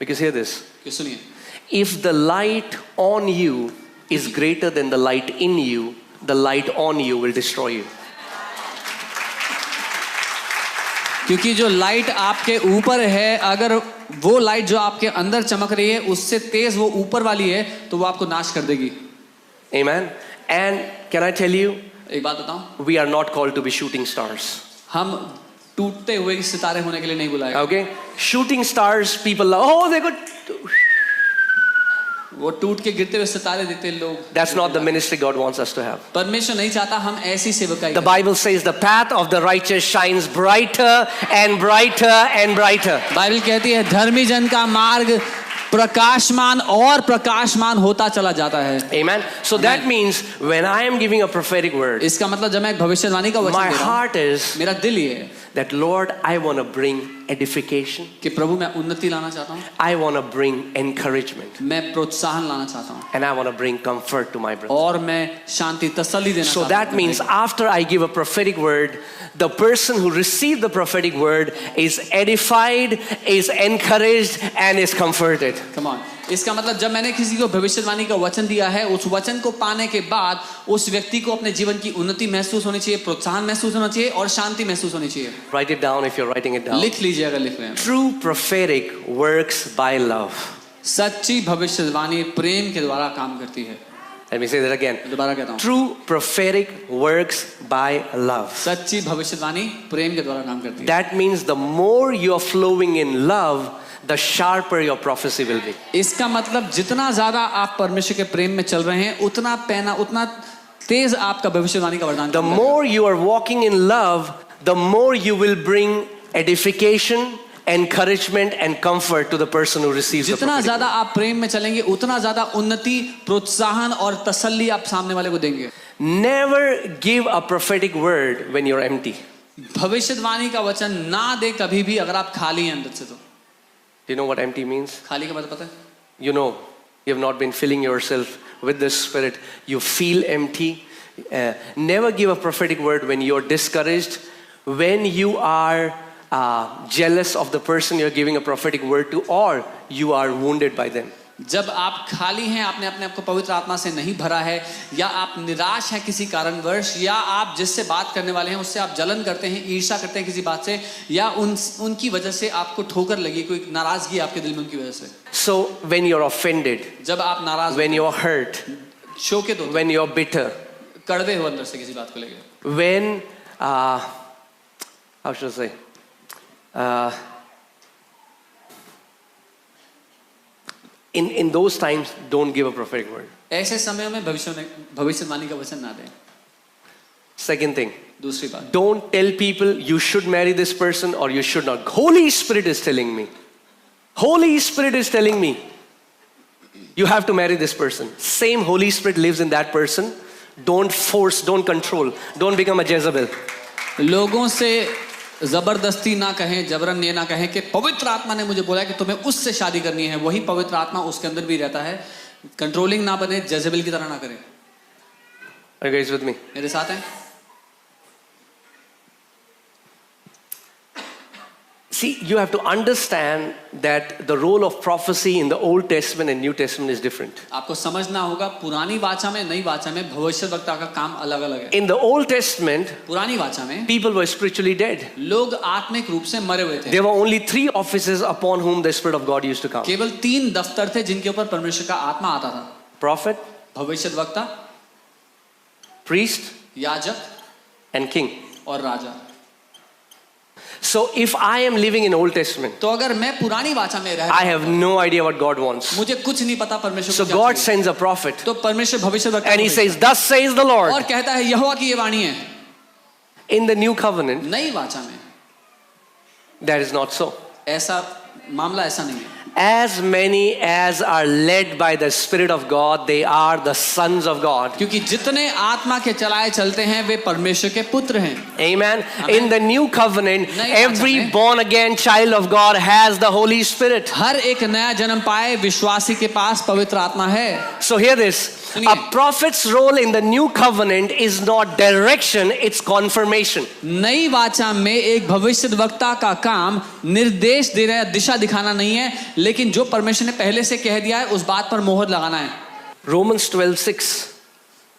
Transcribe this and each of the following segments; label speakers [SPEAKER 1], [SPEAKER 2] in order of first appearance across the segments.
[SPEAKER 1] Because hear this.
[SPEAKER 2] सुनिए,
[SPEAKER 1] If the light on you is greater than the light in you, the light on you will destroy you.
[SPEAKER 2] क्योंकि जो light आपके ऊपर है, अगर वो लाइट जो आपके अंदर चमक रही है उससे तेज वो ऊपर वाली है, तो वो आपको नाश कर देगी.
[SPEAKER 1] Amen. And can I tell you,
[SPEAKER 2] एक बात बताऊं,
[SPEAKER 1] we are not called to be shooting stars.
[SPEAKER 2] हम टूटते हुए सितारे होने के लिए नहीं बुलाए.
[SPEAKER 1] Okay? Shooting stars, people love, oh, they could.
[SPEAKER 2] वो टूट के गिरते हुए सितारे देते लोग.
[SPEAKER 1] That's not the ministry God wants us to have.
[SPEAKER 2] परमेश्वर नहीं चाहता हम ऐसी सेवकाई.
[SPEAKER 1] The Bible says the path of the righteous shines brighter and brighter and brighter.
[SPEAKER 2] Bible कहती है धर्मी जन का मार्ग प्रकाशमान और प्रकाशमान होता चला जाता है.
[SPEAKER 1] Amen. So that means when I am giving a prophetic word,
[SPEAKER 2] इसका मतलब जब मैं एक भविष्यवाणी का वचन
[SPEAKER 1] my
[SPEAKER 2] दे रहा हूं,
[SPEAKER 1] heart is
[SPEAKER 2] मेरा दिल ये है
[SPEAKER 1] that Lord, I want to bring edification.
[SPEAKER 2] कि प्रभु मैं उन्नति लाना चाहता हूं,
[SPEAKER 1] I want to bring encouragement.
[SPEAKER 2] मैं प्रोत्साहन लाना चाहता हूं,
[SPEAKER 1] And I want to bring comfort to my brother.
[SPEAKER 2] और मैं शांति तसल्ली देना
[SPEAKER 1] So
[SPEAKER 2] चाहता
[SPEAKER 1] that
[SPEAKER 2] हूं.
[SPEAKER 1] means after I give a prophetic word, the person who received the prophetic word is edified, is encouraged, and is comforted.
[SPEAKER 2] Come on. इसका मतलब जब मैंने किसी को भविष्यवाणी का वचन दिया है, उस वचन को पाने के बाद उस व्यक्ति को अपने जीवन की उन्नति महसूस होनी चाहिए, प्रोत्साहन महसूस होना चाहिए और शांति महसूस होनी चाहिए.
[SPEAKER 1] Write it down if you're writing it down.
[SPEAKER 2] लिख लीजिए अगर लिख रहे हैं.
[SPEAKER 1] True prophetic works by love.
[SPEAKER 2] सच्ची भविष्यवाणी प्रेम के द्वारा काम करती है.
[SPEAKER 1] Let me say that again.
[SPEAKER 2] दोबारा कहता हूँ.
[SPEAKER 1] True prophetic works by love.
[SPEAKER 2] सच्ची भविष्यवाणी प्रेम के द्वारा काम करती है.
[SPEAKER 1] That means the more you are flowing in love, the sharper your prophecy will be.
[SPEAKER 2] इसका मतलब जितना ज्यादा आप परमेश्वर के प्रेम में चल रहे हैं, उतना पैना उतना तेज आपका भविष्यवाणी का वरदान.
[SPEAKER 1] The more you are walking in love, the more you will bring edification, encouragement and comfort to the person who receives the
[SPEAKER 2] जितना
[SPEAKER 1] prophetic
[SPEAKER 2] ज्यादा
[SPEAKER 1] word.
[SPEAKER 2] आप प्रेम में चलेंगे, उतना ज्यादा उन्नति, प्रोत्साहन और तसल्ली आप सामने वाले को देंगे.
[SPEAKER 1] Never give a prophetic word when you're empty.
[SPEAKER 2] भविष्यवाणी का वचन ना दे कभी भी अगर आप खाली हैं अंदर से. तो
[SPEAKER 1] Do you know what empty means?
[SPEAKER 2] खाली का मतलब पता है?
[SPEAKER 1] You know, you have not been filling yourself with the Spirit. You feel empty. Never give a prophetic word when you're discouraged, when you are jealous of the person you're giving a prophetic word to, or you are wounded by them.
[SPEAKER 2] जब आप खाली हैं, आपने अपने आप को पवित्र आत्मा से नहीं भरा है, या आप निराश हैं किसी कारणवश, या आप जिससे बात करने वाले हैं उससे आप जलन करते हैं, ईर्ष्या करते हैं किसी बात से, या उनकी वजह से आपको ठोकर लगी, कोई नाराजगी आपके दिल में उनकी वजह से.
[SPEAKER 1] So when you're offended,
[SPEAKER 2] जब आप नाराज,
[SPEAKER 1] when you're hurt,
[SPEAKER 2] शोकित हो,
[SPEAKER 1] when you're bitter,
[SPEAKER 2] कड़वे हो अंदर से किसी बात को लेकर,
[SPEAKER 1] when how should I say, in those times, don't give a prophetic word.
[SPEAKER 2] ऐसे समयों में भविष्यवाणी का वचन ना दें.
[SPEAKER 1] Second thing,
[SPEAKER 2] दूसरी बात,
[SPEAKER 1] don't tell people you should marry this person or you should not. Holy Spirit is telling me. Holy Spirit is telling me you have to marry this person. Same Holy Spirit lives in that person. Don't force, don't control, don't become a Jezebel.
[SPEAKER 2] लोगों से जबरदस्ती ना कहें, जबरन ये ना कहें कि पवित्र आत्मा ने मुझे बोला कि तुम्हें उससे शादी करनी है. वही पवित्र आत्मा उसके अंदर भी रहता है. कंट्रोलिंग ना बने, जेजेबेल की तरह ना करें.
[SPEAKER 1] Are you guys with me?
[SPEAKER 2] मेरे साथ हैं?
[SPEAKER 1] See, you have to understand that the role of prophecy in the Old Testament and New Testament is different.
[SPEAKER 2] आपको समझना होगा पुरानी वाचा में, नई वाचा में भविष्यवक्ता का काम अलग अलग है.
[SPEAKER 1] In the Old Testament,
[SPEAKER 2] पुरानी वाचा में
[SPEAKER 1] people were spiritually dead.
[SPEAKER 2] लोग आत्मिक रूप से मरे हुए थे.
[SPEAKER 1] There were only 3 offices upon whom the Spirit of God used to come.
[SPEAKER 2] केवल 3 दफ्तर थे जिनके ऊपर परमेश्वर का आत्मा आता था.
[SPEAKER 1] Prophet,
[SPEAKER 2] भविष्यवक्ता,
[SPEAKER 1] priest,
[SPEAKER 2] याजक
[SPEAKER 1] and king.
[SPEAKER 2] और राजा.
[SPEAKER 1] So if I am living in Old Testament,
[SPEAKER 2] तो अगर मैं पुरानी वाचा में रह,
[SPEAKER 1] I have no idea what God wants.
[SPEAKER 2] मुझे कुछ नहीं पता परमेश्वर
[SPEAKER 1] So
[SPEAKER 2] को क्या
[SPEAKER 1] God
[SPEAKER 2] चाहिए.
[SPEAKER 1] sends a prophet
[SPEAKER 2] तो परमेश्वर भविष्यवक्ता
[SPEAKER 1] and he
[SPEAKER 2] को
[SPEAKER 1] says, thus says the Lord.
[SPEAKER 2] और कहता है यहोवा की ये वाणी है.
[SPEAKER 1] In the new covenant,
[SPEAKER 2] नई वाचा में
[SPEAKER 1] that is not so.
[SPEAKER 2] ऐसा मामला ऐसा नहीं है.
[SPEAKER 1] As many as are led by the Spirit of God, they are the sons of God.
[SPEAKER 2] क्योंकि जितने आत्मा के चलाए चलते हैं वे परमेश्वर के पुत्र हैं.
[SPEAKER 1] Amen.
[SPEAKER 2] Amen.
[SPEAKER 1] In the new covenant,
[SPEAKER 2] नई
[SPEAKER 1] every
[SPEAKER 2] वाचा में
[SPEAKER 1] born again child of God has the Holy Spirit.
[SPEAKER 2] हर एक नया जन्म पाए विश्वासी के पास पवित्र आत्मा है.
[SPEAKER 1] So hear this.
[SPEAKER 2] सुनिए.
[SPEAKER 1] A prophet's role in the new covenant is not direction, it's confirmation.
[SPEAKER 2] नई वाचा में एक भविष्यवक्ता का काम निर्देश देना, दिशा दिखाना नहीं है, लेकिन जो परमेश्वर ने पहले से कह दिया है उस बात पर मोहर लगाना है।
[SPEAKER 1] Romans 12:6.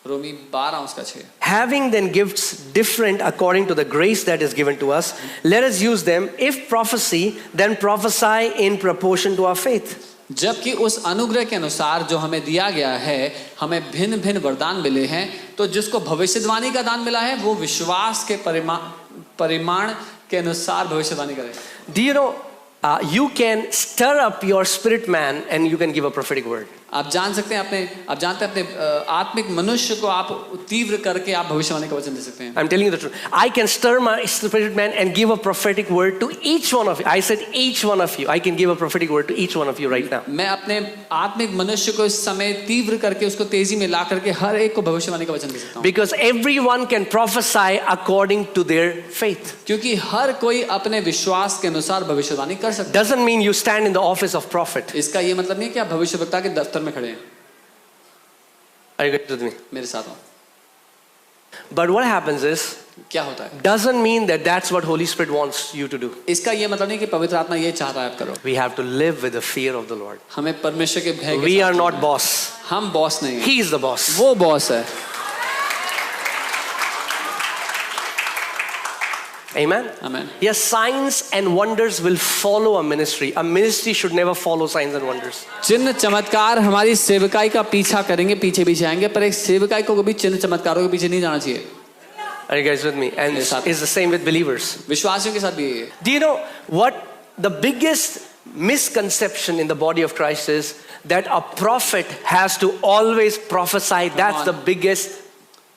[SPEAKER 2] रोमी 12 उसका 6।
[SPEAKER 1] Having then gifts different according to the grace that is given to us, let us use them. If prophecy, then prophesy in proportion to our faith.
[SPEAKER 2] जबकि उस अनुग्रह के अनुसार जो हमें दिया गया है, हमें भिन्न भिन्न वरदान मिले हैं, तो जिसको भविष्यवाणी का दान मिला है वो विश्वास के परिमाण के अनुसार भविष्यवाणी करे।
[SPEAKER 1] Do you know, you can stir up your spirit man and you can give a prophetic word.
[SPEAKER 2] आप जानते हैं अपने आत्मिक मनुष्य को आप तीव्र करके आप भविष्यवाणी का वचन दे सकते हैं।
[SPEAKER 1] I'm telling you the truth. I can stir my spirit man and give a prophetic word to each one of you. I said each one of you. I can give a prophetic word to each one of you right now.
[SPEAKER 2] मैं अपने आत्मिक मनुष्य को इस समय तीव्र करके उसको तेजी में ला करके हर एक को भविष्यवाणी का वचन दे सकता हूँ।
[SPEAKER 1] Because everyone can prophesy according to their faith.
[SPEAKER 2] क्योंकि हर कोई अपने विश्वास के अनुसार भविष्यवाणी कर सकता है।
[SPEAKER 1] Doesn't mean you stand in the office of prophet.
[SPEAKER 2] इसका ये मतलब नहीं कि आप भविष्यवक्ता के दफ्तर में खड़े हैं।
[SPEAKER 1] Are you with me?
[SPEAKER 2] मेरे साथ हो।
[SPEAKER 1] But what happens is,
[SPEAKER 2] क्या होता है?
[SPEAKER 1] doesn't mean that that's what Holy Spirit wants you to do.
[SPEAKER 2] इसका ये मतलब नहीं कि पवित्र आत्मा ये चाहता है आप करो।
[SPEAKER 1] We have to live with the fear of the Lord.
[SPEAKER 2] हमें परमेश्वर के भय के
[SPEAKER 1] We
[SPEAKER 2] साथ
[SPEAKER 1] are not
[SPEAKER 2] जीना है।
[SPEAKER 1] boss.
[SPEAKER 2] हम बॉस नहीं हैं।
[SPEAKER 1] He is the boss.
[SPEAKER 2] वो बॉस है।
[SPEAKER 1] Amen.
[SPEAKER 2] Amen.
[SPEAKER 1] Yes, signs and wonders will follow a ministry. A ministry should never follow signs and wonders.
[SPEAKER 2] चिन्ह चमत्कार हमारी सेवकाई का पीछा करेंगे, पीछे पीछे आएंगे, पर एक सेवकाई को कभी चिन्ह चमत्कारों के पीछे नहीं जाना चाहिए।
[SPEAKER 1] Are you guys with me? And
[SPEAKER 2] Yes, sir.
[SPEAKER 1] it's the same with believers.
[SPEAKER 2] विश्वासियों के साथ भी यही है।
[SPEAKER 1] Do you know what the biggest misconception in the body of Christ is? That a prophet has to always prophesy. That's the biggest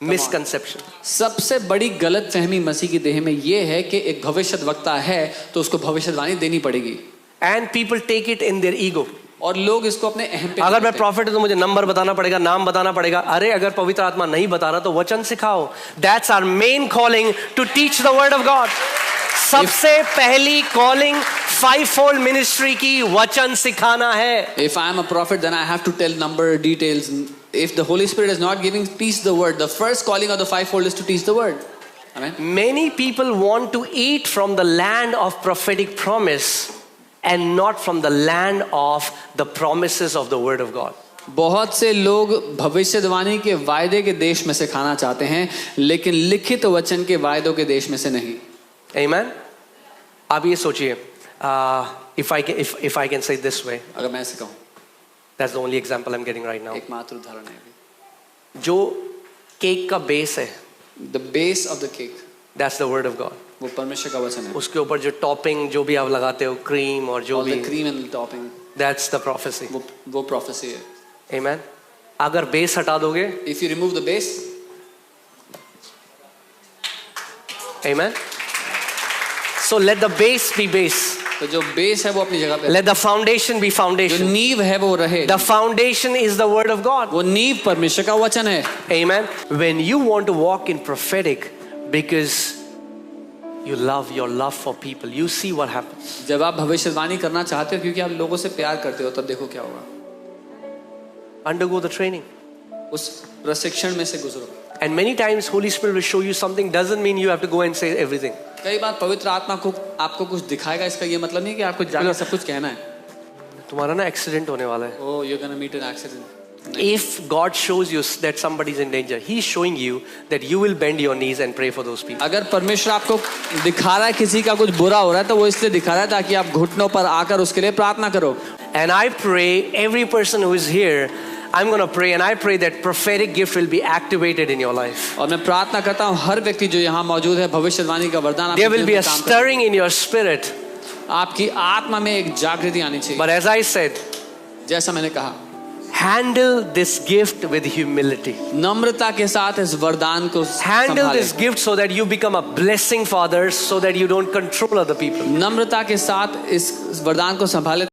[SPEAKER 1] misconception.
[SPEAKER 2] सबसे बड़ी गलत फहमी मसीह की देह में ये है कि एक भविष्यद्वक्ता है तो उसको भविष्यवाणी देनी पड़ेगी।
[SPEAKER 1] And people take it in their ego.
[SPEAKER 2] और लोग इसको अपने अहम पे
[SPEAKER 1] अगर मैं प्रॉफिट हूं तो मुझे नंबर बताना पड़ेगा, नाम बताना पड़ेगा। अरे अगर पवित्र आत्मा नहीं बता रहा तो वचन सिखाओ। That's our main calling, to teach the word of God. सबसे पहली कॉलिंग फाइवफोल्ड मिनिस्ट्री की वचन सिखाना है।
[SPEAKER 2] If I am a prophet, then I have to tell number details. If the Holy Spirit is not giving, teach the word. The first calling of the fivefold is to teach the word. Amen.
[SPEAKER 1] Many people want to eat from the land of prophetic promise and not from the land of the promises of the word of God.
[SPEAKER 2] बहुत से लोग भविष्यवाणी के वायदे के देश में से खाना चाहते हैं, लेकिन लिखित वचन के वायदों के देश में से नहीं।
[SPEAKER 1] Amen. आप ये सोचिए, if I can say this way,
[SPEAKER 2] अगर मैं ऐसे कहूँ,
[SPEAKER 1] that's the only example I'm getting right now.
[SPEAKER 2] एक मात्र उदाहरण है।
[SPEAKER 1] जो केक का बेस है,
[SPEAKER 2] The base of the cake,
[SPEAKER 1] that's the word of God.
[SPEAKER 2] वो परमेश्वर का वचन है।
[SPEAKER 1] उसके ऊपर जो टॉपिंग जो भी आप लगाते हो, क्रीम और जो
[SPEAKER 2] All
[SPEAKER 1] भी,
[SPEAKER 2] the cream and the topping,
[SPEAKER 1] that's the prophecy.
[SPEAKER 2] वो prophecy है।
[SPEAKER 1] Amen. अगर बेस हटा दोगे,
[SPEAKER 2] If you remove the base,
[SPEAKER 1] amen. So let the base be base.
[SPEAKER 2] तो जो बेस है वो अपनी जगह पे,
[SPEAKER 1] Let the foundation be
[SPEAKER 2] जो
[SPEAKER 1] foundation.
[SPEAKER 2] नींव है वो रहे।
[SPEAKER 1] The foundation is the word of God.
[SPEAKER 2] वो नींव परमेश्वर का वचन है।
[SPEAKER 1] Amen. When you want to walk in prophetic because you love your love for people, you see what happens.
[SPEAKER 2] जब आप भविष्यवाणी करना चाहते हो क्योंकि आप लोगों से प्यार करते हो, तब देखो क्या होगा।
[SPEAKER 1] Undergo the training.
[SPEAKER 2] उस प्रशिक्षण में से गुजरो।
[SPEAKER 1] And many times Holy Spirit will show you something, doesn't mean you have to go and say everything.
[SPEAKER 2] कई बार पवित्र आत्मा को आपको कुछ दिखाएगा, इसका ये मतलब नहीं कि आपको जाकर सब कुछ कहना है।
[SPEAKER 1] तुम्हारा ना एक्सीडेंट होने वाला है।
[SPEAKER 2] Oh, you're gonna meet an accident.
[SPEAKER 1] If God shows you that somebody is in danger, He's showing you that you will bend your knees and pray for those people.
[SPEAKER 2] अगर परमेश्वर आपको दिखा रहा है किसी का कुछ बुरा हो रहा है, तो वो इसलिए दिखा रहा है ताकि आप घुटनों पर आकर उसके लिए प्रार्थना करो।
[SPEAKER 1] And I pray every person who is here, I'm going to pray and I pray that prophetic gift will be activated in your life.
[SPEAKER 2] और मैं प्रार्थना करता हूँ हर व्यक्ति जो यहाँ मौजूद है, भविष्यवाणी का वरदान
[SPEAKER 1] There will be a stirring in your spirit.
[SPEAKER 2] आपकी आत्मा में एक जागृति आनी चाहिए।
[SPEAKER 1] But as I said,
[SPEAKER 2] जैसा मैंने कहा,
[SPEAKER 1] handle this gift with humility.
[SPEAKER 2] नम्रता के साथ इस वरदान को
[SPEAKER 1] Handle
[SPEAKER 2] संभालें।
[SPEAKER 1] this gift so that you become a blessing for others, so that you don't control other people.
[SPEAKER 2] नम्रता के साथ इस वरदान को संभालें